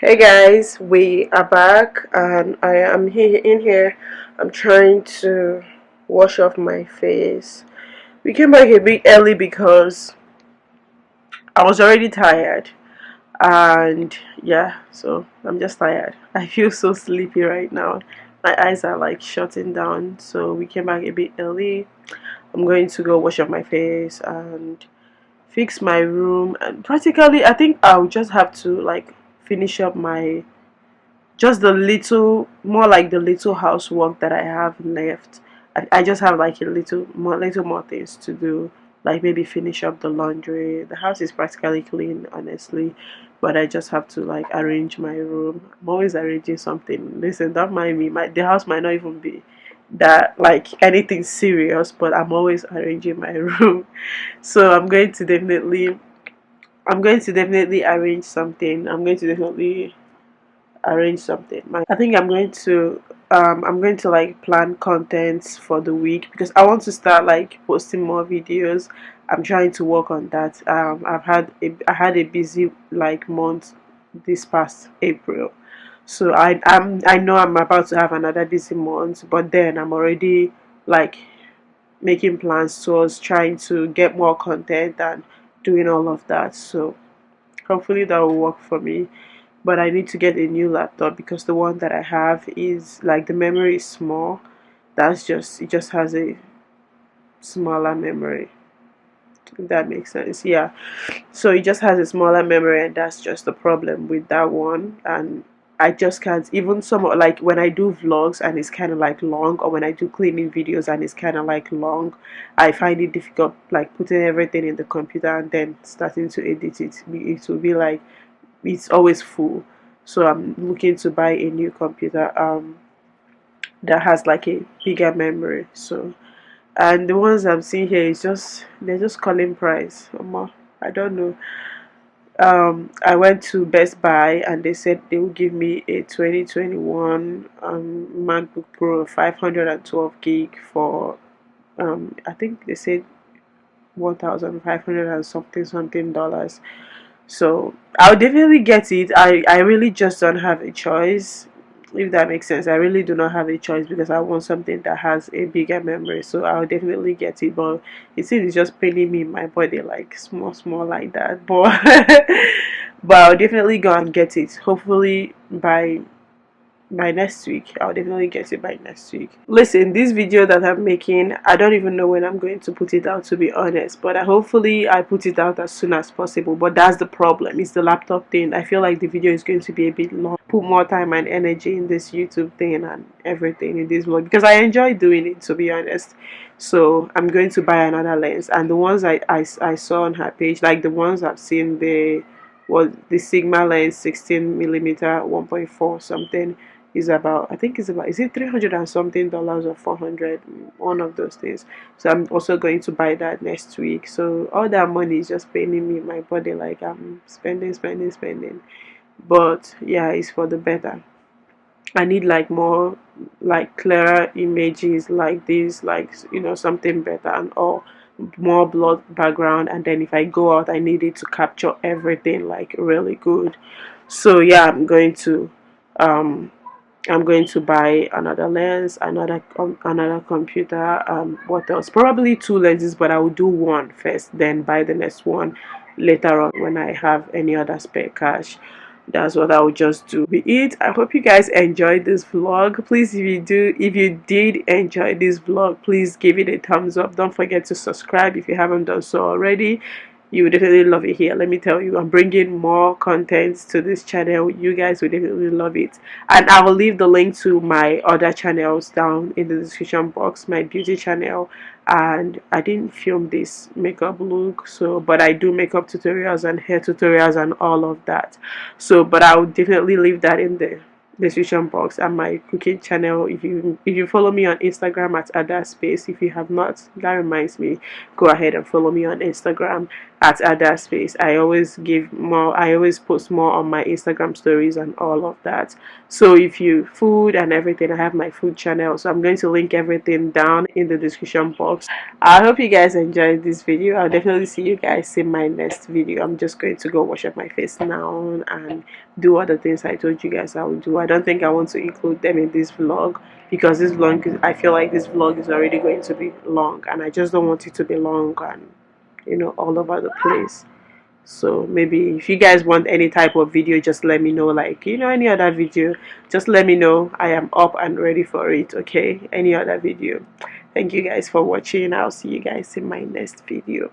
Hey guys, we are back and I am here. I'm trying to wash off my face. We came back a bit early because I was already tired and yeah, so I'm just tired. I feel so sleepy right now. My eyes are like shutting down, so we came back a bit early. I'm going to go wash off my face and fix my room, and practically I think I'll just have to like finish up my just the little more like the little housework that I have left. I just have like a little more things to do, like maybe finish up the laundry. The house is practically clean, honestly, but I just have to like arrange my room. I'm always arranging something. Listen, don't mind me, the house might not even be that like anything serious, but I'm always arranging my room. So I'm going to definitely arrange something. I think I'm going to like plan contents for the week because I want to start like posting more videos. I'm trying to work on that. I had a busy like month this past April, so I know I'm about to have another busy month, but then I'm already like making plans towards trying to get more content and doing all of that. So hopefully that will work for me, but I need to get a new laptop because the one that I have is like the memory is small. It just has a smaller memory. If that makes sense. Yeah. So it just has a smaller memory, and that's just the problem with that one. And I just can't even some like when I do vlogs and it's kind of like long, or when I do cleaning videos and it's kind of like long, I find it difficult like putting everything in the computer and then starting to edit it. It will be like it's always full. So I'm looking to buy a new computer that has like a bigger memory. So, and the ones I'm seeing here is just they're just calling price. I don't know. I went to Best Buy and they said they will give me a 2021 MacBook Pro 512 gig for I think they said 1,500 and something dollars. So I'll definitely get it. I really just don't have a choice, if that makes sense. I really do not have a choice because I want something that has a bigger memory. So I'll definitely get it. But it seems it's just paining me in my body like small like that. But but I'll definitely go and get it. Hopefully by next week. I'll definitely get it by next week. Listen, this video that I'm making, I don't even know when I'm going to put it out, to be honest, but hopefully I put it out as soon as possible. But that's the problem, it's the laptop thing. I feel like the video is going to be a bit long. Put more time and energy in this YouTube thing and everything in this vlog because I enjoy doing it, to be honest. So I'm going to buy another lens, and the ones I saw on her page, like the ones I've seen, the Sigma lens 16mm 1.4 something is about, I think it's about, is it 300 and something dollars or 400, one of those things. So I'm also going to buy that next week. So all that money is just paining me in my body, like I'm spending, but yeah, it's for the better. I need like more like clearer images like this, like something better and all, more blood background, and then if I go out I need it to capture everything like really good. So yeah, um I'm going to buy another lens, another computer. What else? Probably two lenses, but I will do one first, then buy the next one later on when I have any other spare cash. That's what I will just do. Be it. I hope you guys enjoyed this vlog. Please, if you did enjoy this vlog, please give it a thumbs up. Don't forget to subscribe if you haven't done so already. You would definitely love it here. Let me tell you, I'm bringing more content to this channel. You guys will definitely love it, and I will leave the link to my other channels down in the description box. My beauty channel, and I didn't film this makeup look, so but I do makeup tutorials and hair tutorials and all of that. So but I will definitely leave that in the description box, and my cooking channel. If you follow me on Instagram at Ada Space, if you have not, that reminds me, go ahead and follow me on Instagram at Ada Space. I always post more on my Instagram stories and all of that. So if you food and everything, I have my food channel, so I'm going to link everything down in the description box. I hope you guys enjoyed this video. I'll definitely see you guys in my next video. I'm just going to go wash up my face now and do other things I told you guys I would do. I don't think I want to include them in this vlog, because this vlog, I feel like this vlog is already going to be long, and I just don't want it to be long and, you know, all over the place. So maybe if you guys want any type of video, just let me know. Like, you know, any other video, just let me know. I am up and ready for it. Okay, any other video. Thank you guys for watching. I'll see you guys in my next video.